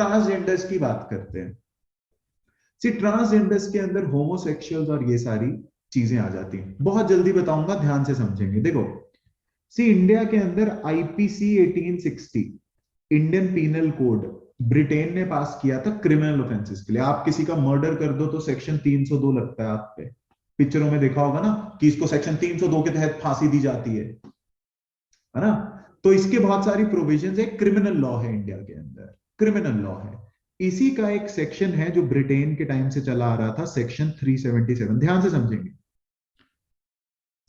Transgenders की बात करते हैं। सी ट्रांसजेंडर्स के अंदर होमोसेक्सुअल्स और ये सारी चीजें आ जाती हैं। बहुत जल्दी बताऊंगा, ध्यान से समझेंगे। देखो, सी इंडिया के अंदर IPC 1860 Indian penal code Britain ने पास किया था क्रिमिनल ऑफेंसेस के लिए। आप किसी का मर्डर कर दो तो सेक्शन 302 लगता है आप पे। पिक्चरों में देखा होगा ना कि इसको सेक्शन 302 के तहत फांसी दी जाती है ना। तो इसके बहुत सारी प्रोविजंस है, क्रिमिनल लॉ है इंडिया के अंदर, क्रिमिनल लॉ है। इसी का एक सेक्शन है जो ब्रिटेन के टाइम से चला आ रहा था, सेक्शन 377। ध्यान से समझेंगे।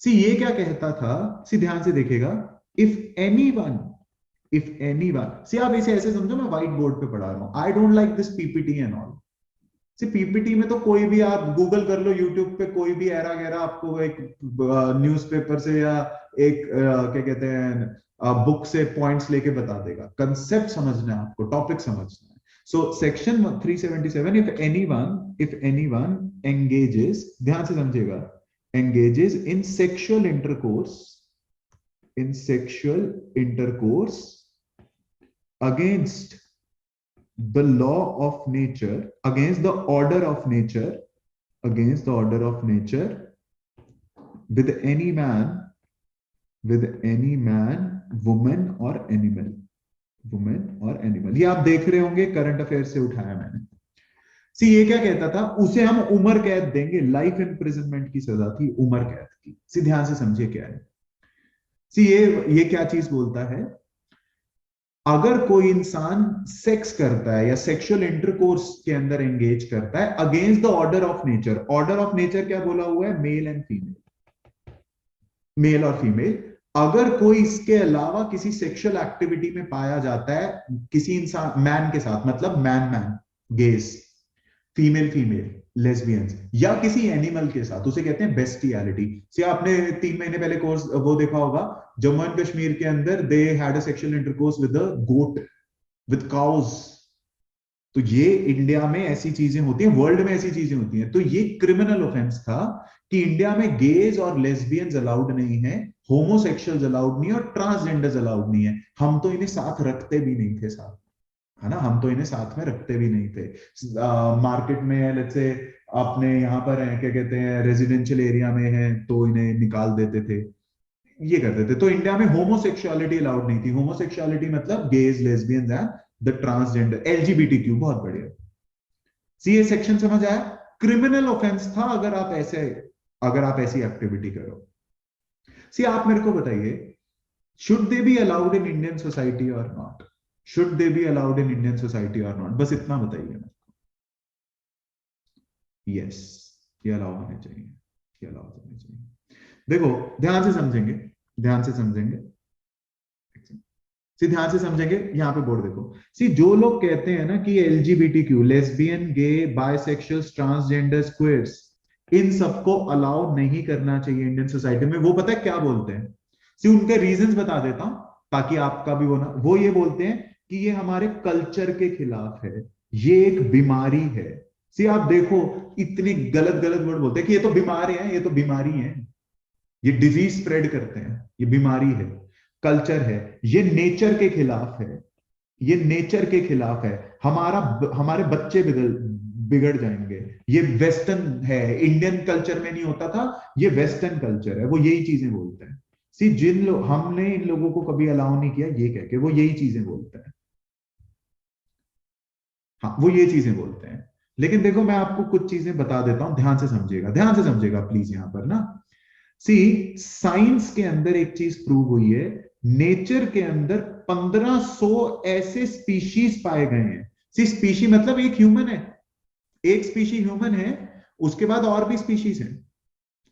सी ये क्या कहता था, सी ध्यान से देखेगा। इफ एनी वन सी, आप इसे ऐसे समझो, मैं व्हाइट बोर्ड पे पढ़ा रहा हूं। I don't like this PPT and all. See PPT में तो कोई भी, आप गूगल कर लो, यूट्यूब पे कोई भी एरा गैरा आपको एक न्यूज़पेपर से या एक क्या कहते हैं बुक से पॉइंट्स लेके बता देगा। कंसेप्ट समझना है आपको, टॉपिक समझना है। So section 377, if anyone engages, ध्यान से समझिएगा, engages in sexual intercourse against the law of nature, against the order of nature with any man, woman or animal। ये आप देख रहे होंगे, करंट अफेयर से उठाया मैंने। सी ये क्या कहता था, उसे हम उम्र कैद देंगे। लाइफ इम्प्रिजनमेंट की सजा थी उम्र कैद की। सी ध्यान से समझिए क्या है। सी ये क्या चीज बोलता है, अगर कोई इंसान सेक्स करता है या सेक्सुअल इंटरकोर्स के अंदर एंगेज करता है against the order of nature. Order of nature क्या बोला हुआ है, मेल एंड फीमेल, मेल और फीमेल। अगर कोई इसके अलावा किसी सेक्सुअल एक्टिविटी में पाया जाता है किसी इंसान, मैन के साथ, मतलब मैन गेस, फीमेल लेस्बियंस, या किसी एनिमल के साथ, उसे कहते हैं बेस्टियलिटी। से आपने 3 महीने पहले कोर्स वो देखा होगा, जम्मू एंड कश्मीर के अंदर they had a sexual intercourse with a goat, with cows. तो ये इंडिया में ऐसी चीजें होती हैं, वर्ल्ड में ऐसी चीजें होती हैं। तो ये क्रिमिनल ऑफेंस था कि इंडिया में गेज और लेस्बियंस अलाउड नहीं है, होमोसेक्सुअल्स अलाउड नहीं है और ट्रांसजेंडर्स अलाउड नहीं है। हम तो इन्हें साथ रखते भी नहीं थे साथ, है ना, हम तो इन्हें साथ में रखते भी नहीं थे। मार्केट में लेट्स से अपने यहाँ पर है, क्या कहते हैं, रेजिडेंशियल एरिया में है तो इन्हें निकाल देते थे, ये करते थे। तो इंडिया में होमोसेक्सुअलिटी अलाउड नहीं थी। होमोसेक्सुअलिटी मतलब gauge, lesbians and the transgender, LGBTQ. बहुत बढ़िया। सी ये सेक्शन समझ आया। क्रिमिनल ऑफेंस था अगर आप ऐसी एक्टिविटी करो। सी आप मेरे को बताइए, should they be allowed in Indian society or not? Should they be allowed in Indian society or not? बस इतना बताइए मेरे को। यस, ये अलाउ होने चाहिए, ये अलाउ होने चाहिए। देखो, ध्यान से समझेंगे, ध्यान से समझेंगे, सी ध्यान से समझेंगे। यहां पे बोर्ड देखो। सी जो लोग कहते हैं ना कि एलजीबीटीक्यू, लेस्बियन, गे, बायसेक्सुअल्स, ट्रांसजेंडर्स, क्वेयर्स, इन सबको अलाउ नहीं करना चाहिए इंडियन सोसाइटी में, वो पता है क्या बोलते हैं? सी उनके रीजंस बता देता हूं ताकि आपका भी वो ये बोलते हैं कि ये हमारे कल्चर के खिलाफ है, ये एक बीमारी है। सी आप देखो, इतनी गलत गलत वर्ड बोलते हैं कि ये तो बीमार है, ये तो बीमारी है, ये डिजीज स्प्रेड करते हैं, ये बीमारी है, कल्चर है, ये नेचर के खिलाफ है, ये नेचर के खिलाफ है, हमारे बच्चे बिगड़ जाएंगे, ये वेस्टर्न है, इंडियन कल्चर में नहीं होता था, ये वेस्टर्न कल्चर है। वो यही चीजें बोलते हैं। सी जिन लोग, हमने इन लोगों को कभी अलाउ नहीं किया ये कह के, वो यही चीजें बोलते हैं। हाँ, वो ये चीजें बोलते हैं। लेकिन देखो, मैं आपको कुछ चीजें बता देता हूं, ध्यान से समझिएगा, ध्यान से समझिएगा प्लीज यहां पर ना। सी साइंस के अंदर एक चीज प्रूव हुई है, नेचर के अंदर 1500 ऐसे स्पीशीज पाए गए हैं। सी स्पीशी मतलब एक ह्यूमन है, एक स्पीशी ह्यूमन है, उसके बाद और भी स्पीशीज हैं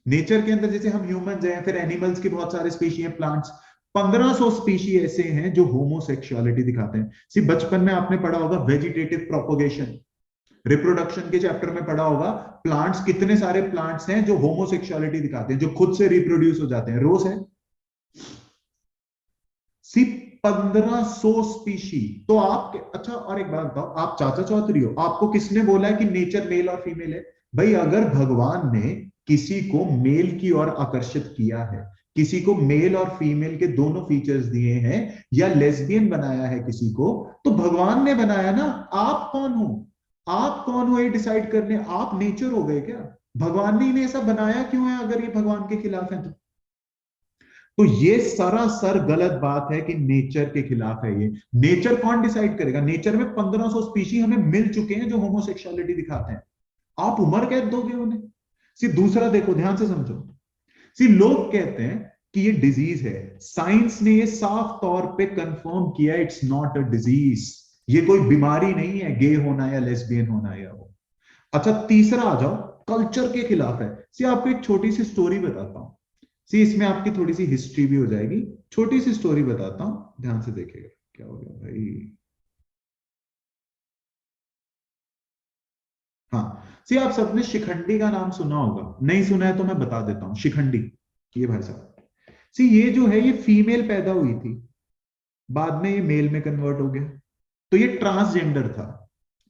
नेचर के अंदर। जैसे हम ह्यूमंस हैं, फिर एनिमल्स की बहुत सारे स्पीशी हैं, प्लांट्स, 1500 स्पीशी ऐसे हैं जो होमोसेक्सुअलिटी दिखाते हैं। सी बचपन में आपने पढ़ा होगा वेजिटेटिव प्रोपोगेशन, रिप्रोडक्शन के चैप्टर में पढ़ा होगा, प्लांट्स, कितने सारे प्लांट्स हैं जो होमोसेक्सुअलिटी दिखाते हैं, जो खुद से रिप्रोड्यूस हो जाते हैं। रोज है सी 1500 स्पीशी। तो आप, अच्छा और एक बात बताओ, आप चाचा चौधरी हो, आपको किसने बोला है कि नेचर मेल और फीमेल है? भाई अगर भगवान ने किसी को मेल की ओर आकर्षित किया है, किसी को मेल और फीमेल के दोनों फीचर्स दिए हैं, या लेस्बियन बनाया है किसी को, तो भगवान ने बनाया ना। आप कौन हो? आप कौन हो ये डिसाइड करने? आप नेचर हो गए क्या? भगवान ने इन्हें ऐसा बनाया क्यों है अगर ये भगवान के खिलाफ है तो ये सरासर गलत बात है कि नेचर के खिलाफ है ये। नेचर कौन डिसाइड करेगा? नेचर में 1500 स्पीशी हमें मिल चुके हैं जो होमोसेक्सुअलिटी दिखाते हैं। आप उम्र कैद दोगे उन्हें? सिर्फ दूसरा देखो, ध्यान से समझो। सी लोग कहते हैं कि ये डिजीज है, साइंस ने ये साफ तौर पे कंफर्म किया, इट्स नॉट अ डिजीज। ये कोई बीमारी नहीं है गे होना या लेस्बियन होना या वो। अच्छा, तीसरा आ जाओ, कल्चर के खिलाफ है। सी आपको एक छोटी सी स्टोरी बताता हूं। सी इसमें आपकी थोड़ी सी हिस्ट्री भी हो जाएगी। छोटी सी स्टोरी बताता हूं, ध्यान से देखिएगा। क्या हो गया भाई? हाँ, सी आप सबने शिखंडी का नाम सुना होगा, नहीं सुना है तो मैं बता देता हूं। शिखंडी, ये भाई साहब, सी ये जो है ये फीमेल पैदा हुई थी, बाद में ये मेल में कन्वर्ट हो गया, तो ये ट्रांसजेंडर था।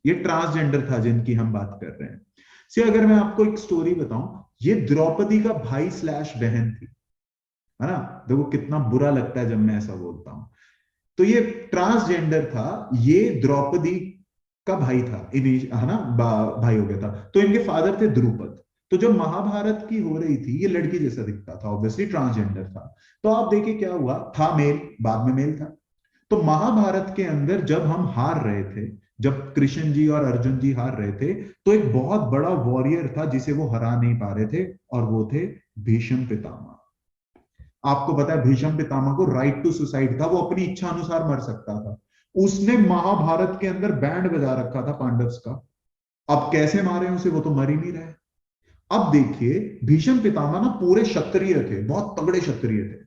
ये ट्रांसजेंडर था जिनकी हम बात कर रहे हैं। सी अगर मैं आपको एक स्टोरी बताऊं, ये द्रौपदी का भाई स्लैश बहन थी, है ना? देखो कितना बुरा लगता है जब मैं ऐसा बोलता हूं। तो ये ट्रांसजेंडर था, ये द्रौपदी का भाई था, है ना? भाई हो गया था। तो इनके फादर थे द्रुपद। तो जब महाभारत की हो रही थी, ये लड़की जैसा दिखता था, ऑब्वियसली ट्रांसजेंडर था। तो आप देखिए क्या हुआ था, मेल, बाद में मेल था। तो महाभारत के अंदर जब हम हार रहे थे, जब कृष्ण जी और अर्जुन जी हार रहे थे, तो एक बहुत बड़ा वॉरियर था जिसे वो हरा नहीं पा रहे थे, और वो थे भीष्म पितामह। आपको पता है भीष्म पितामह को राइट टू सुसाइड था, वो अपनी इच्छा अनुसार मर सकता था। उसने महाभारत के अंदर बैंड बजा रखा था पांडव्स का। अब कैसे मारे उसे? वो तो मर ही नहीं रहे। अब देखिए, भीष्म पितामह ना पूरे क्षत्रिय थे, बहुत तगड़े क्षत्रिय थे।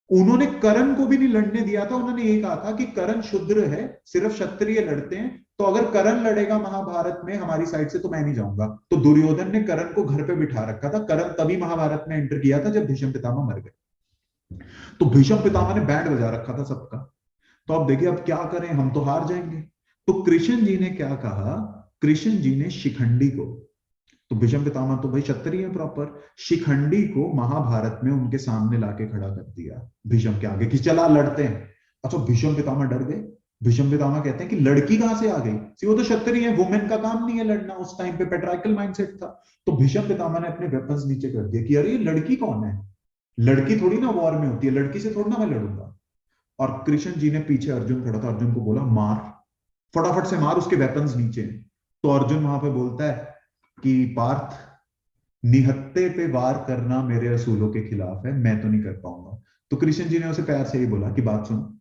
उन्होंने कर्ण को भी नहीं लड़ने दिया था। उन्होंने ये कहा था कि कर्ण शूद्र है, सिर्फ क्षत्रिय लड़ते हैं, तो अगर कर्ण लड़ेगा महाभारत में हमारी साइड से तो मैं नहीं जाऊंगा। तो दुर्योधन ने कर्ण को घर पे बिठा रखा था। कर्ण तभी महाभारत में एंटर किया था जब भीष्म पितामह मर गए। तो भीष्म पितामह ने बैंड बजा रखा था सबका। तो अब देखिए, अब क्या करें, हम तो हार जाएंगे। तो कृष्ण जी ने क्या कहा? कृष्ण जी ने शिखंडी को, तो भीष्म पितामह तो भाई क्षत्रिय है प्रॉपर, शिखंडी को महाभारत में उनके सामने लाके खड़ा कर दिया भीष्म के आगे कि चला लड़ते हैं। अच्छा, भीष्म पितामह डर गए। भीष्म पितामह कहते हैं कि लड़की कहां से आ गई? सी वो तो क्षत्रिय है, वुमेन का काम नहीं है लड़ना। उस टाइम पे पेट्राइकल माइंडसेट था। तो भीष्म पितामह ने अपने वेपन्स नीचे कर दिए कि अरे ये लड़की कौन है? लड़की थोड़ी ना वॉर में होती है, लड़की से थोड़ी ना मैं लड़ूंगा। और कृष्ण जी ने, पीछे अर्जुन खड़ा था, अर्जुन को बोला मार, फटाफट से मार, उसके वेपन्स नीचे हैं। तो अर्जुन वहां पे बोलता है कि पार्थ, निहत्थे पे वार करना मेरे असूलों के खिलाफ है, मैं तो नहीं कर पाऊंगा। तो कृष्ण जी ने उसे प्यार से ही बोला कि बात सुन,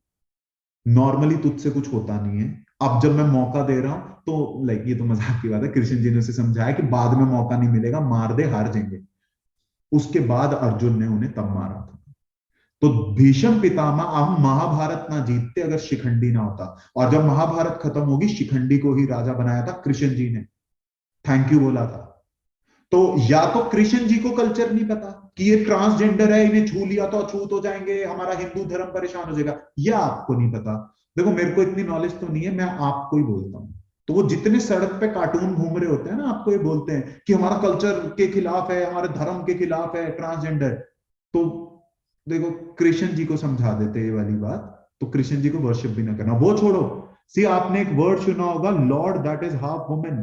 नॉर्मली तुझसे कुछ होता नहीं है, अब जब मैं मौका दे रहा हूं तो लाइक, ये तो मजाक की बात है, कृष्ण जी ने उसे समझाया कि बाद में मौका नहीं मिलेगा, मार दे, हार जाएंगे। उसके बाद अर्जुन ने उन्हें तब मारा था। तो भीष्म पितामह, हम महाभारत ना जीतते अगर शिखंडी ना होता। और जब महाभारत खत्म होगी, शिखंडी को ही राजा बनाया था कृष्ण जी ने, थैंक यू बोला था। तो या तो कृष्ण जी को कल्चर नहीं पता कि ये ट्रांसजेंडर है, इन्हें छू लिया तो अछूत हो जाएंगे, हमारा हिंदू धर्म परेशान हो जाएगा, या आपको नहीं पता। देखो मेरे को इतनी नॉलेज तो नहीं है, मैं आपको ही बोलता हूं। तो वो जितने सड़क पे कार्टून घूम रहे होते हैं ना, आपको ये बोलते हैं कि हमारा कल्चर के खिलाफ है, हमारे धर्म के खिलाफ है ट्रांसजेंडर। तो देखो, कृष्ण जी को समझा देते ये वाली बात, तो कृष्ण जी को वर्शिप भी ना करना, वो छोड़ो। सी आपने एक वर्ड सुना होगा, lord that is half women,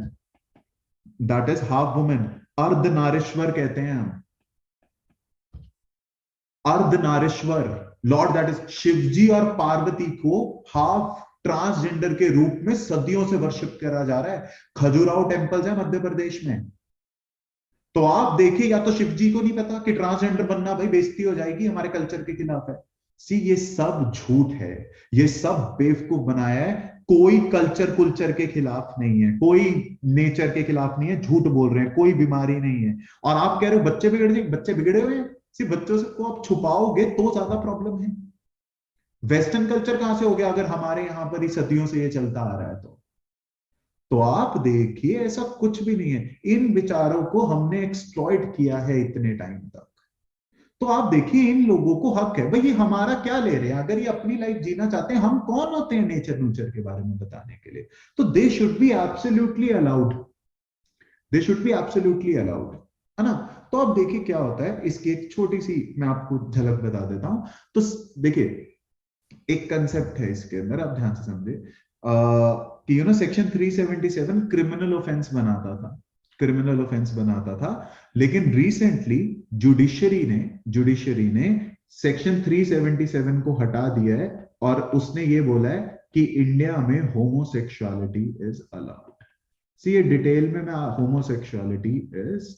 that is half women, Ardhanarishvara कहते हैं हम। Ardhanarishvara, lord that is Shivji और पार्वती को हाफ ट्रांसजेंडर के रूप में सदियों से वर्शिप करा जा रहा है। खजुराहो टेम्पल्स है मध्य प्रदेश में। तो आप देखिए, या तो शिव जी को नहीं पता कि ट्रांसजेंडर बनना भाई बेइज्जती हो जाएगी, हमारे कल्चर के खिलाफ है। सी ये सब झूठ है, ये सब बेवकूफ बनाया है। कोई कल्चर कुलचर के खिलाफ नहीं है, कोई नेचर के खिलाफ नहीं है, झूठ बोल रहे हैं, कोई बीमारी नहीं है। और आप कह रहे हो बच्चे बिगड़ जाएंगे, बच्चे बिगड़े हुए हैं। सिर्फ बच्चों से को आप छुपाओगे तो ज्यादा प्रॉब्लम है। वेस्टर्न कल्चर कहां से हो गया अगर हमारे यहां पर ही सदियों से ये चलता आ रहा है तो आप देखिए ऐसा कुछ भी नहीं है। इन विचारों को हमने एक्सप्लॉइट किया है इतने टाइम तक। तो आप देखिए, इन लोगों को हक है भाई, ये हमारा क्या ले रहे हैं? अगर ये अपनी लाइफ जीना चाहते हैं, हम कौन होते हैं नेचर नूचर के बारे में बताने के लिए? तो they should be absolutely allowed, they should be absolutely allowed, है ना? तो अब देखिए क्या होता है, इसकी एक छोटी सी मैं आपको झलक बता देता हूं। तो देखिए एक कंसेप्ट है इसके अंदर, आप ध्यान से समझे कि सेक्शन 377 क्रिमिनल ऑफेंस बनाता था, क्रिमिनल ऑफेंस बनाता था। लेकिन रिसेंटली जुडिशरी ने सेक्शन 377 को हटा दिया है और उसने ये बोला है कि इंडिया में होमोसेक्सुअलिटी इज अलाउड। सी ये डिटेल में मैं, homosexuality is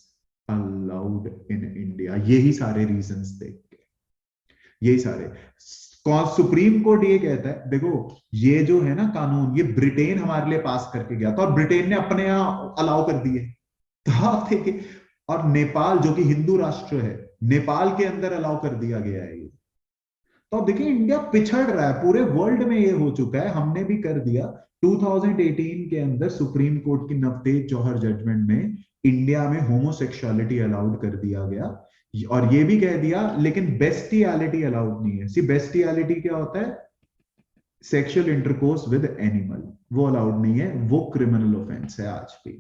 allowed in India, यही सारे रीजंस देख के, यही सारे। सुप्रीम कोर्ट ये कहता है, देखो ये जो है ना कानून, ये ब्रिटेन हमारे लिए पास करके गया था और ब्रिटेन ने अपने यहां अलाउ कर दिए। तो आप देखिए, और नेपाल जो कि हिंदू राष्ट्र है, नेपाल के अंदर अलाउ कर दिया गया है ये। तो अब देखिए इंडिया पिछड़ रहा है, पूरे वर्ल्ड में ये हो चुका है, हमने भी कर दिया। 2018 के अंदर सुप्रीम कोर्ट की नवतेज जौहर जजमेंट में इंडिया में होमोसेक्सुअलिटी अलाउड कर दिया गया, और ये भी कह दिया लेकिन बेस्टियलिटी अलाउड नहीं है। सी बेस्टियलिटी क्या होता है? सेक्सुअल इंटरकोर्स विद एनिमल, वो अलाउड नहीं है, वो क्रिमिनल ऑफेंस है आज भी।